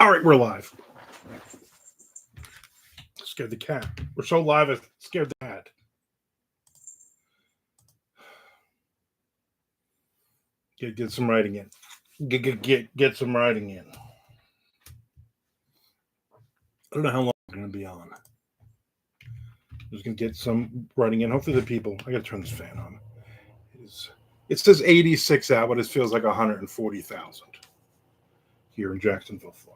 All right, we're live. Scared the cat. We're so live, I scared the cat. Get some writing in. Get some writing in. I don't know how long I'm going to be on. I'm just going to get some writing in. Hopefully the people. I got to turn this fan on. It says 86 out, but it feels like 140,000 here in Jacksonville, Florida.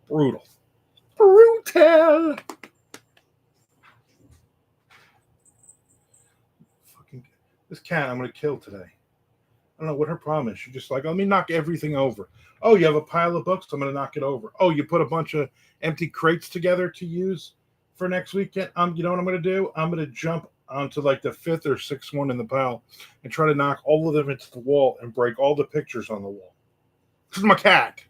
Brutal. Brutal. Fucking this cat I'm going to kill today. I don't know what her problem is. She's just like, let me knock everything over. Oh, you have a pile of books? I'm going to knock it over. Oh, you put a bunch of empty crates together to use for next weekend? You know what I'm going to do? I'm going to jump onto like the fifth or sixth one in the pile and try to knock all of them into the wall and break all the pictures on the wall. This is my cat.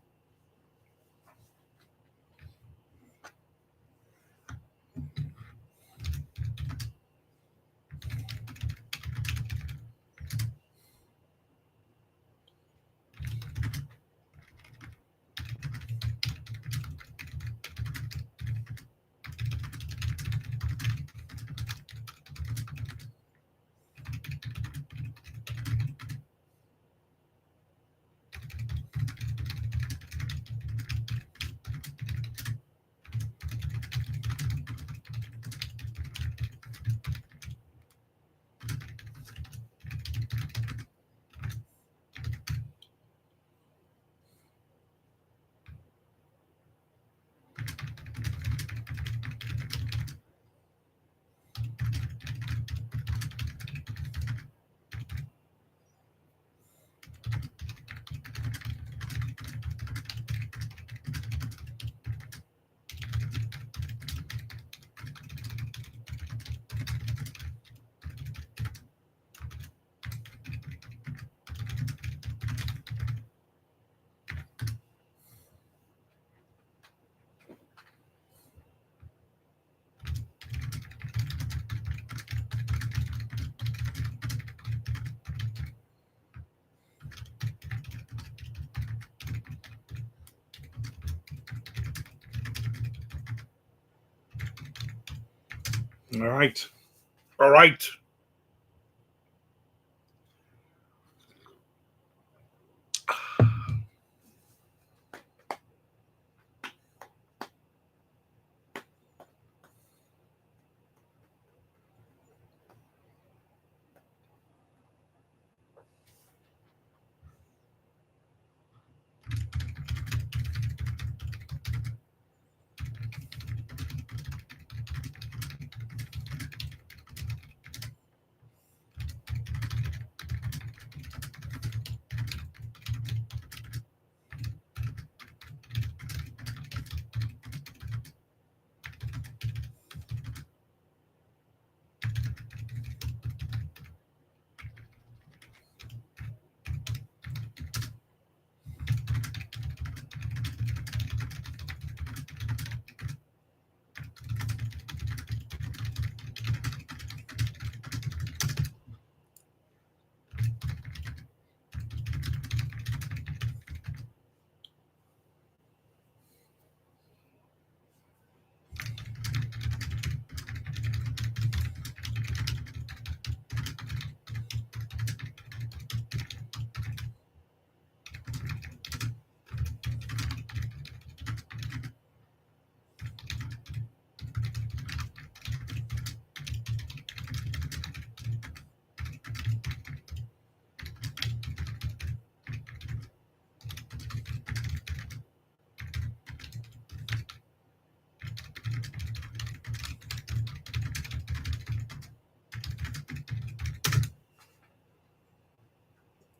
All right. All right.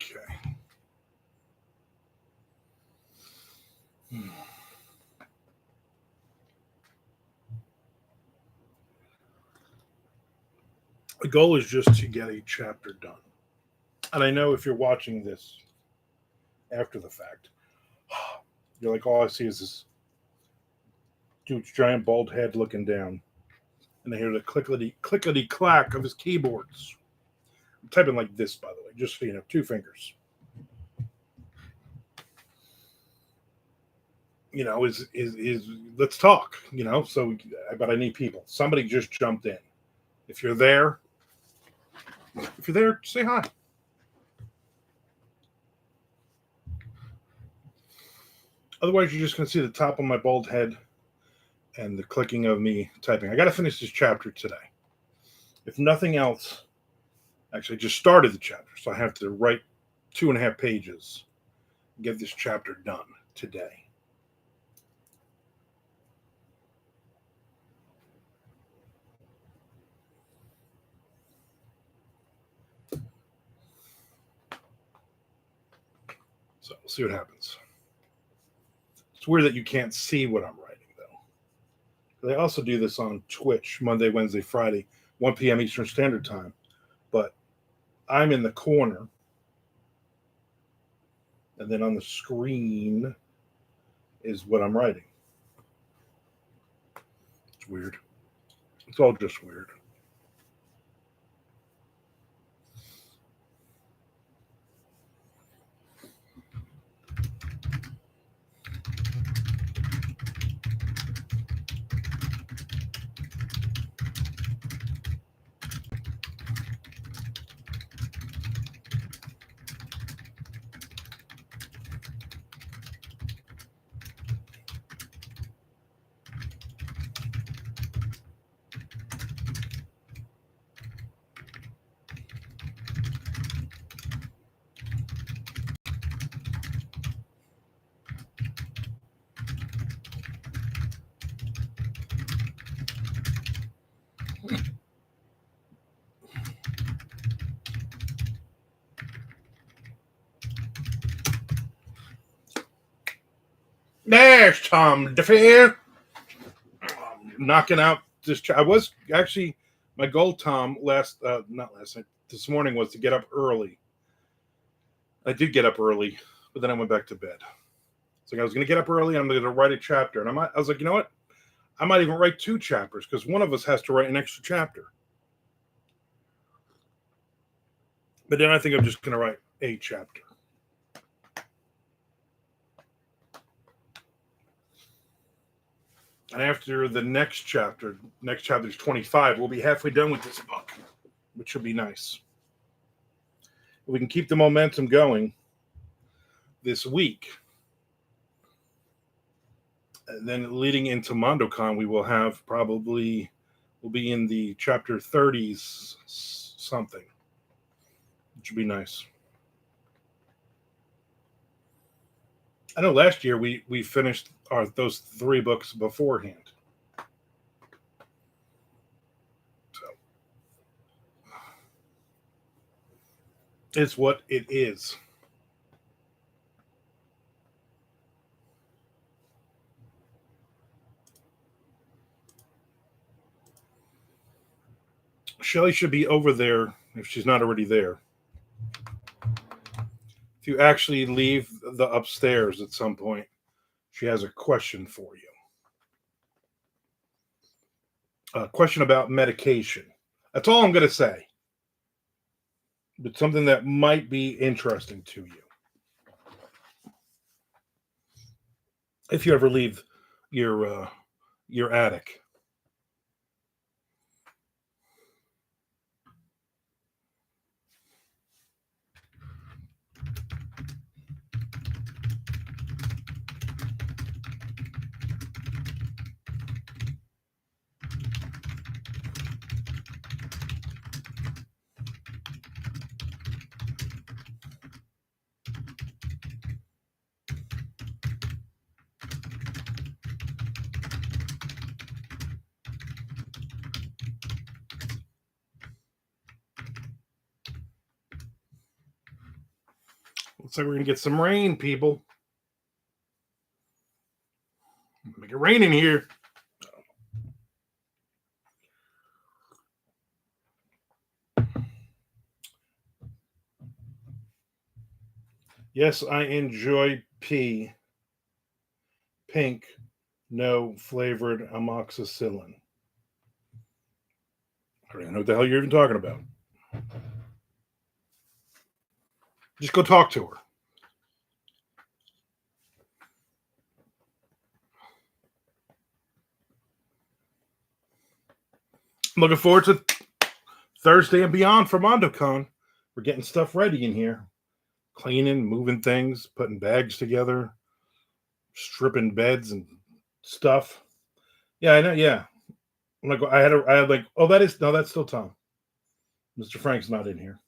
Okay. The goal is just to get a chapter done. And I know if you're watching this after the fact, you're like, all I see is this dude's giant bald head looking down. And I hear the clickety clack of his keyboards. I'm typing like this, by the way, just so you know, two fingers. is let's talk. But I need people. Somebody just jumped in. If you're there, say hi. Otherwise, you're just going to see the top of my bald head and the clicking of me typing. I got to finish this chapter today. If nothing else, actually, I just started the chapter, so I have to write 2.5 pages, get this chapter done today. So we'll see what happens. It's weird that you can't see what I'm writing, though. They also do this on Twitch, Monday, Wednesday, Friday, 1 p.m. Eastern Standard Time. But I'm in the corner, and then on the screen is what I'm writing. It's weird. It's all just weird. There's Tom DeFeer. Knocking out this. I was actually, my goal, Tom, not last night, this morning was to get up early. I did get up early, but then I went back to bed. So I was going to get up early. I'm going to write a chapter, and I was like, you know what? I might even write 2 chapters because one of us has to write an extra chapter. But then I think I'm just going to write a chapter. And after the next chapter is 25, we'll be halfway done with this book, which will be nice. If we can keep the momentum going this week, and then leading into MondoCon, we will have we'll be in the chapter 30s something, which would be nice. I know last year we finished those 3 books beforehand. So it's what it is. Shelly should be over there if she's not already there. If you actually leave the upstairs at some point, she has a question for you. A question about medication. That's all I'm going to say. But something that might be interesting to you. If you ever leave your attic. Looks like we're going to get some rain, people. Make it rain in here. Yes, I enjoy pee. Pink, no flavored amoxicillin. I don't even know what the hell you're even talking about. Just go talk to her. I'm looking forward to Thursday and beyond for MondoCon. We're getting stuff ready in here. Cleaning, moving things, putting bags together, stripping beds and stuff. Yeah, I know. Yeah, I'm like, I had like, oh, that is no, that's still Tom. Mr. Frank's not in here.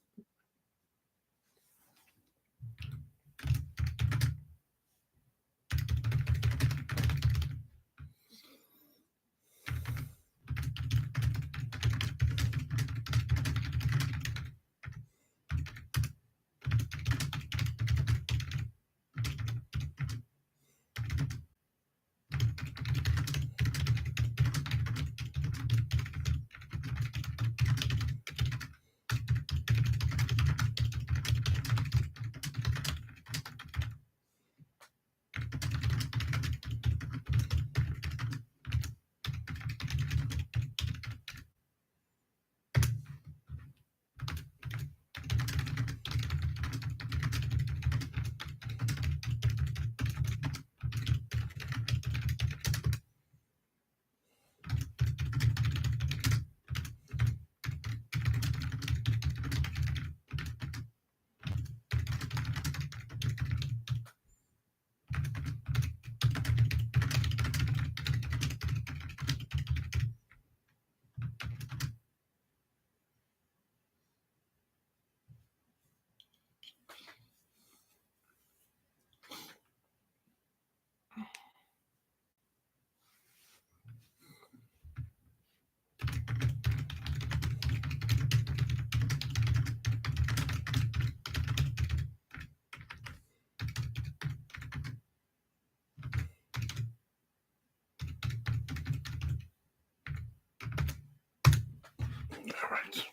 All right.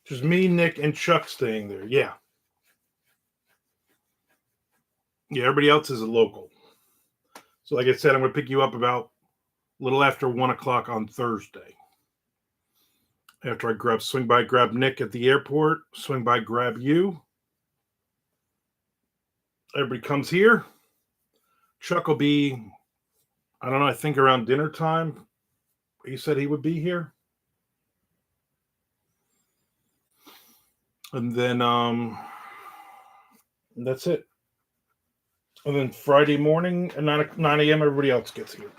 Just me, Nick, and Chuck staying there. Yeah. Yeah, everybody else is a local. So, like I said, I'm going to pick you up about a little after 1 o'clock on Thursday. After I swing by, grab Nick at the airport, swing by, grab you. Everybody comes here. Chuck will be, I don't know, I think around dinner time. He said he would be here. And then that's it. And then Friday morning at 9 a.m., everybody else gets here.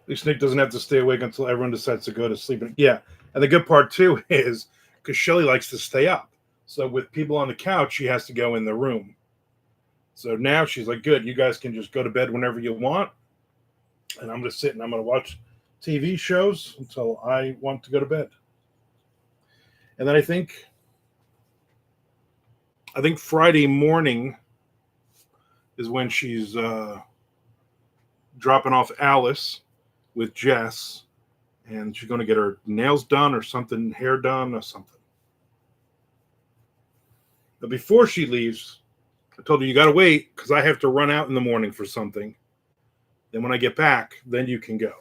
At least Nick doesn't have to stay awake until everyone decides to go to sleep. Yeah. And the good part, too, is because Shelly likes to stay up. So with people on the couch, she has to go in the room. So now she's like, good, you guys can just go to bed whenever you want. And I'm going to sit and I'm going to watch TV shows until I want to go to bed. And then I think Friday morning is when she's dropping off Alice with Jess. And she's going to get her nails done or something, hair done or something. But before she leaves, I told her, you got to wait because I have to run out in the morning for something. Then when I get back, then you can go.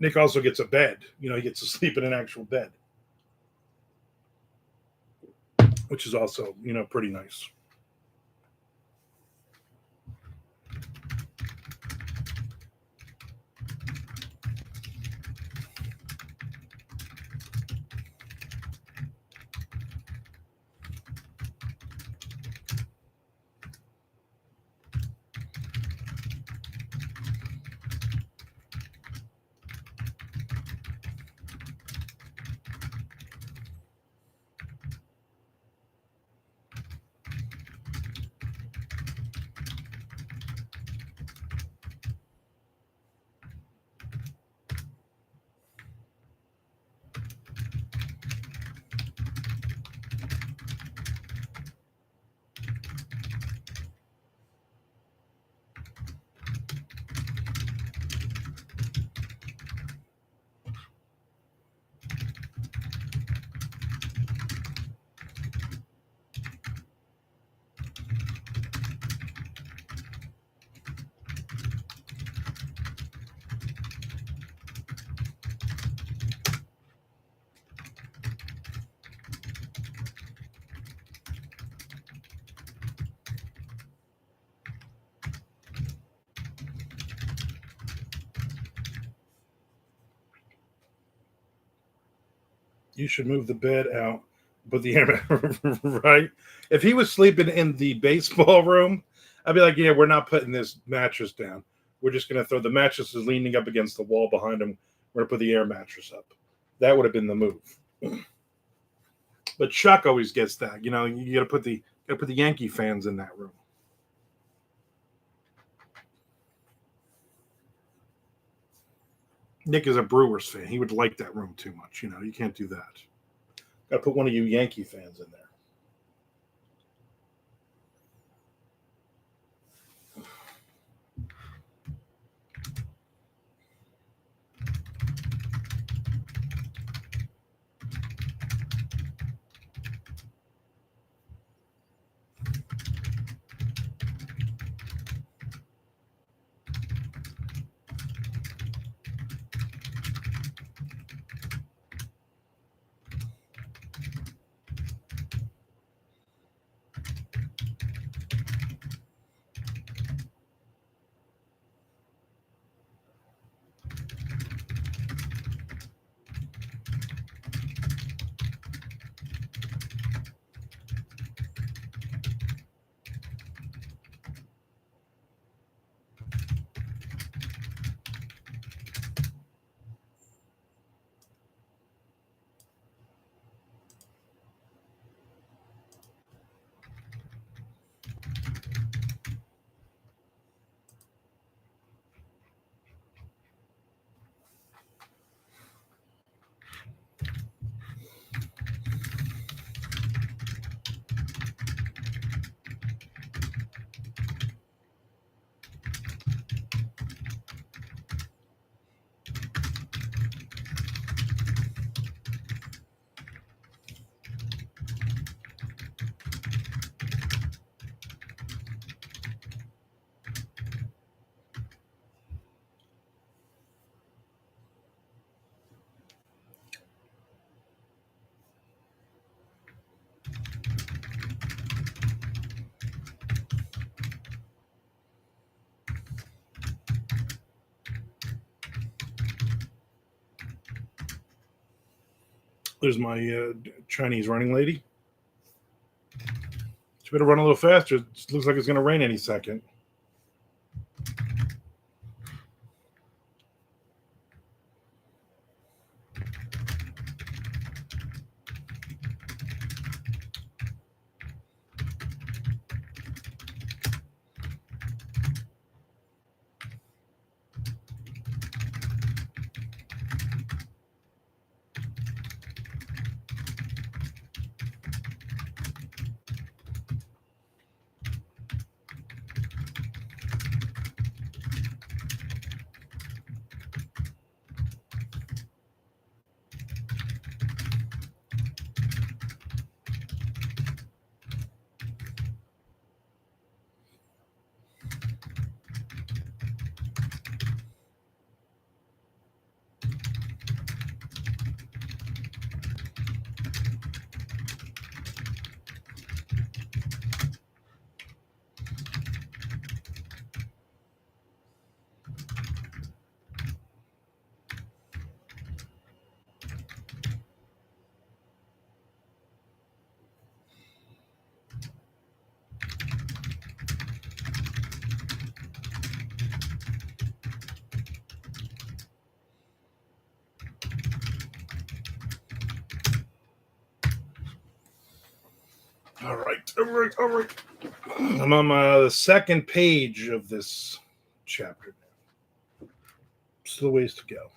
Nick also gets a bed. He gets to sleep in an actual bed, which is also, pretty nice. You should move the bed out, put the air right. If he was sleeping in the baseball room, I'd be like, yeah, we're not putting this mattress down. We're just gonna throw the mattress is leaning up against the wall behind him. We're gonna put the air mattress up. That would have been the move. But Chuck always gets that. You gotta put the Yankee fans in that room. Nick is a Brewers fan. He would like that room too much. You can't do that. Got to put one of you Yankee fans in there. There's my Chinese running lady. She better run a little faster. It looks like it's going to rain any second. All right, all right, all right. I'm on the second page of this chapter. Still ways to go.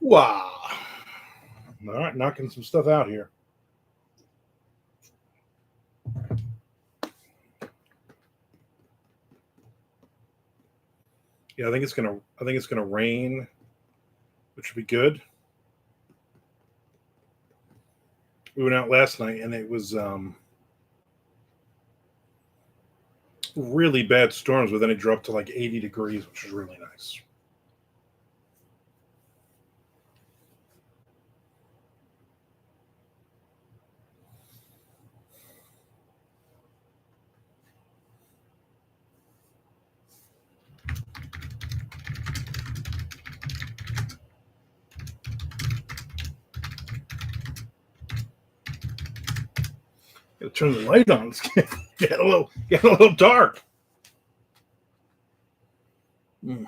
Wow. All right, knocking some stuff out here. Yeah, I think it's gonna rain, which would be good. We went out last night and it was really bad storms, but then it dropped to like 80 degrees, which is really nice. Gotta turn the light on. It's get a little dark. Mm.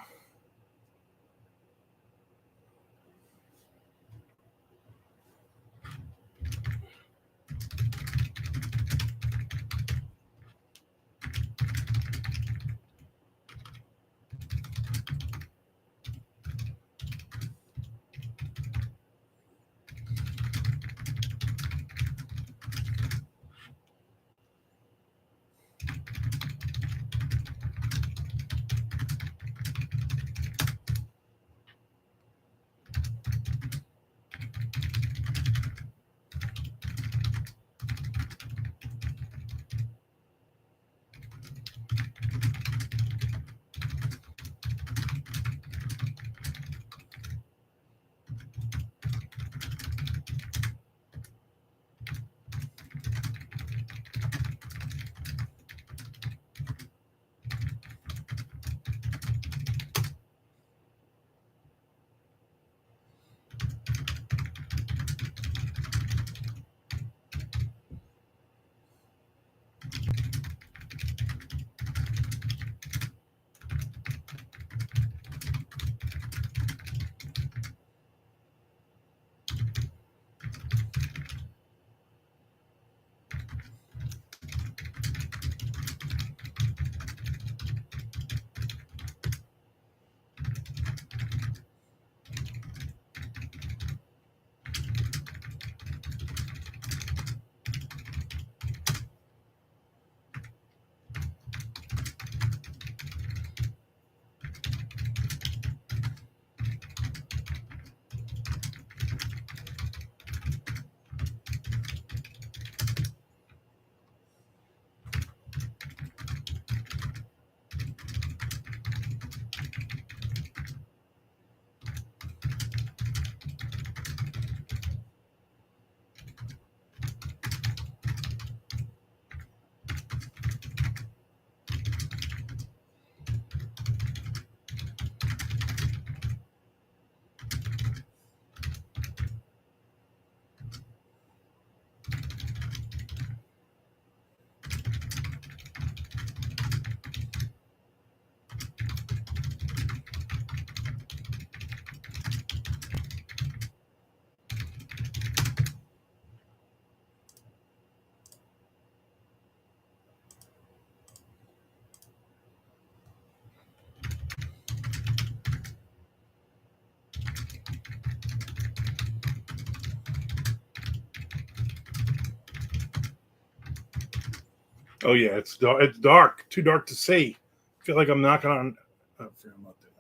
Oh yeah, it's dark. It's dark. Too dark to see. I feel like I'm knocking on. Oh, I'm not doing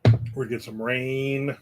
that. We're gonna get some rain.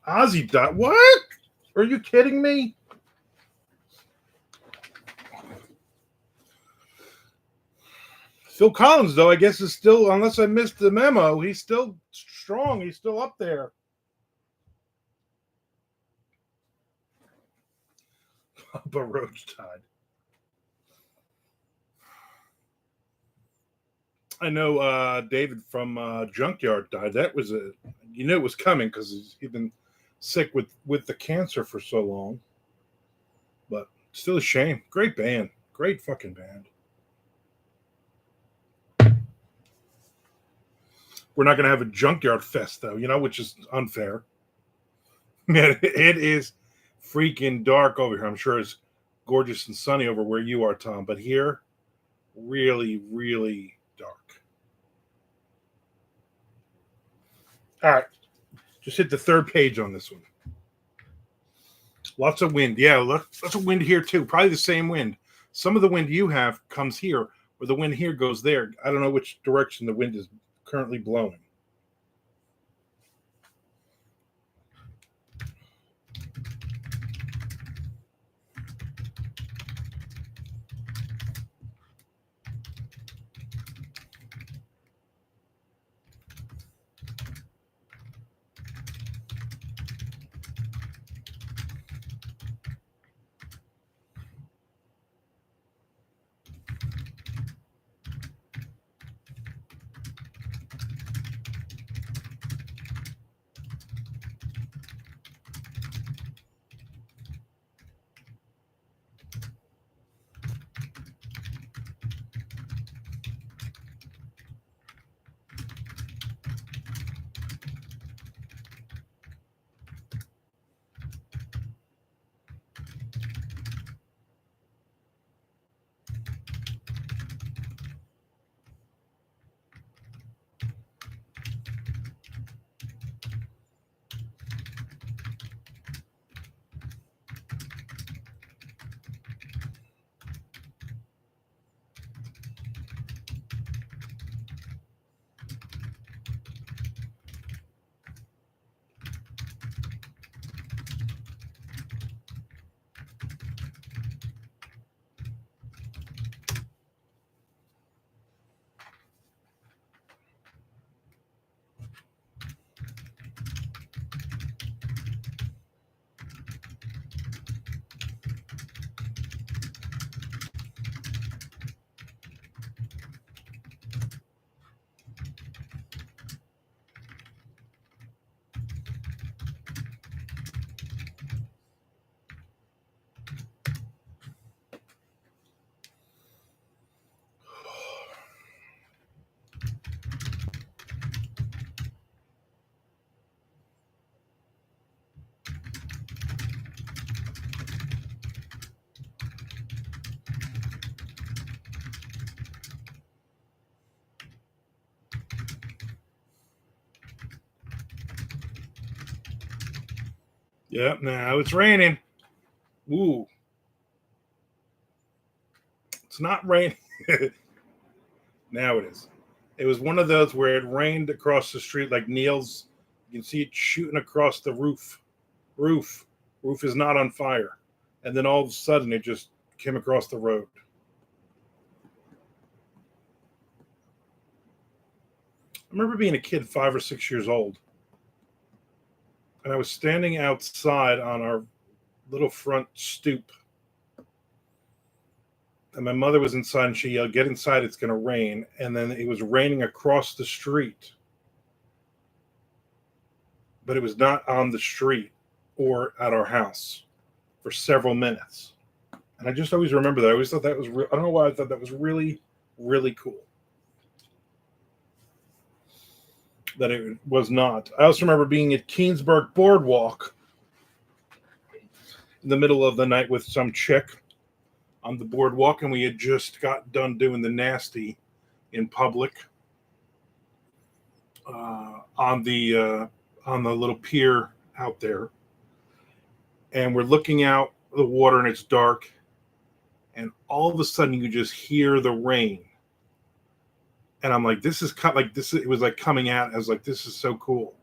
Ozzy died. What? Are you kidding me? Phil Collins, though, I guess is still, unless I missed the memo, he's still strong. He's still up there. But Roach died. I know David from Junkyard died. That was you knew it was coming because he'd been sick with the cancer for so long. But still a shame. Great band. Great fucking band. We're not going to have a Junkyard Fest, though, which is unfair. Man, it is freaking dark over here. I'm sure it's gorgeous and sunny over where you are, Tom. But here, really, really dark. All right. Just hit the third page on this one. Lots of wind. Yeah, lots of wind here, too. Probably the same wind. Some of the wind you have comes here, or the wind here goes there. I don't know which direction the wind is currently blowing. Yep, now it's raining. Ooh. It's not raining. Now it is. It was one of those where it rained across the street like Neil's. You can see it shooting across the roof. Roof is not on fire. And then all of a sudden it just came across the road. I remember being a kid, 5 or 6 years old. And I was standing outside on our little front stoop. And my mother was inside and she yelled, "Get inside, it's going to rain." And then it was raining across the street. But it was not on the street or at our house for several minutes. And I just always remember that. I always thought that was I don't know why I thought that was really, really cool. That it was not. I also remember being at Keensburg Boardwalk in the middle of the night with some chick on the boardwalk, and we had just got done doing the nasty in public on the little pier out there, and we're looking out the water, and it's dark, and all of a sudden you just hear the rain, and I'm like, this is like this. It was like coming out. I was like, this is so cool.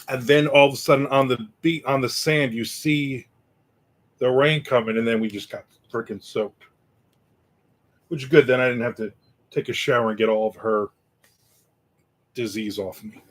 And then all of a sudden on the sand, you see the rain coming, and then we just got freaking soaked, which is good. Then I didn't have to take a shower and get all of her disease off me.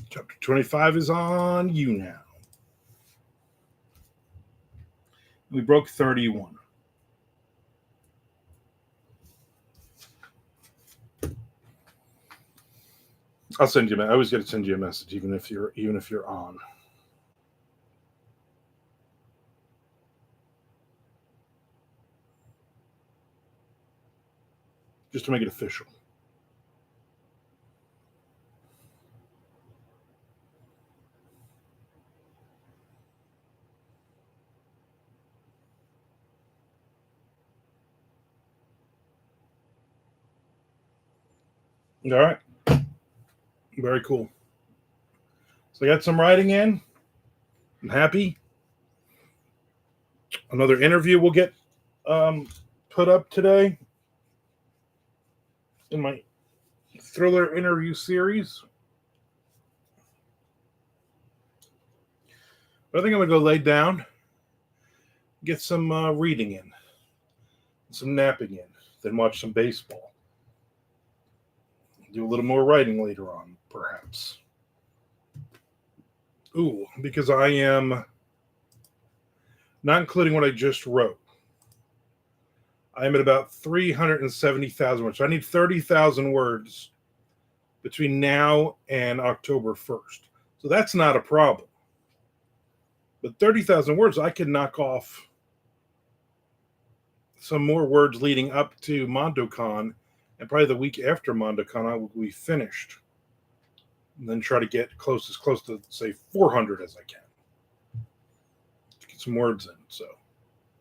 Chapter 25 is on you now. We broke 31. I'll send you. I always got to send you a message, even if you're on. Just to make it official. All right. Very cool. So I got some writing in. I'm happy. Another interview will get put up today in my thriller interview series. But I think I'm going to go lay down, get some reading in, some napping in, then watch some baseball. Do a little more writing later on, perhaps. Ooh, because I am not including what I just wrote. I am at about 370,000 words. So I need 30,000 words between now and October 1st. So that's not a problem. But 30,000 words, I can knock off some more words leading up to MondoCon, and probably the week after MondoCon, I will be finished. And then try to get as close to, say, 400 as I can. To get some words in. So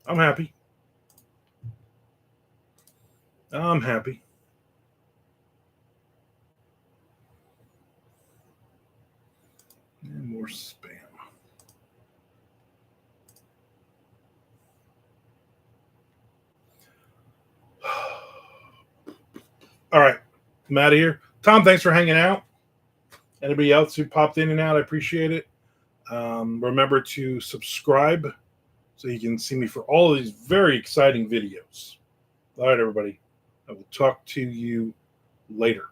I'm happy. I'm happy. And more spam. All right. I'm out of here. Tom, thanks for hanging out. Anybody else who popped in and out, I appreciate it. Remember to subscribe so you can see me for all of these very exciting videos. All right, everybody. I will talk to you later.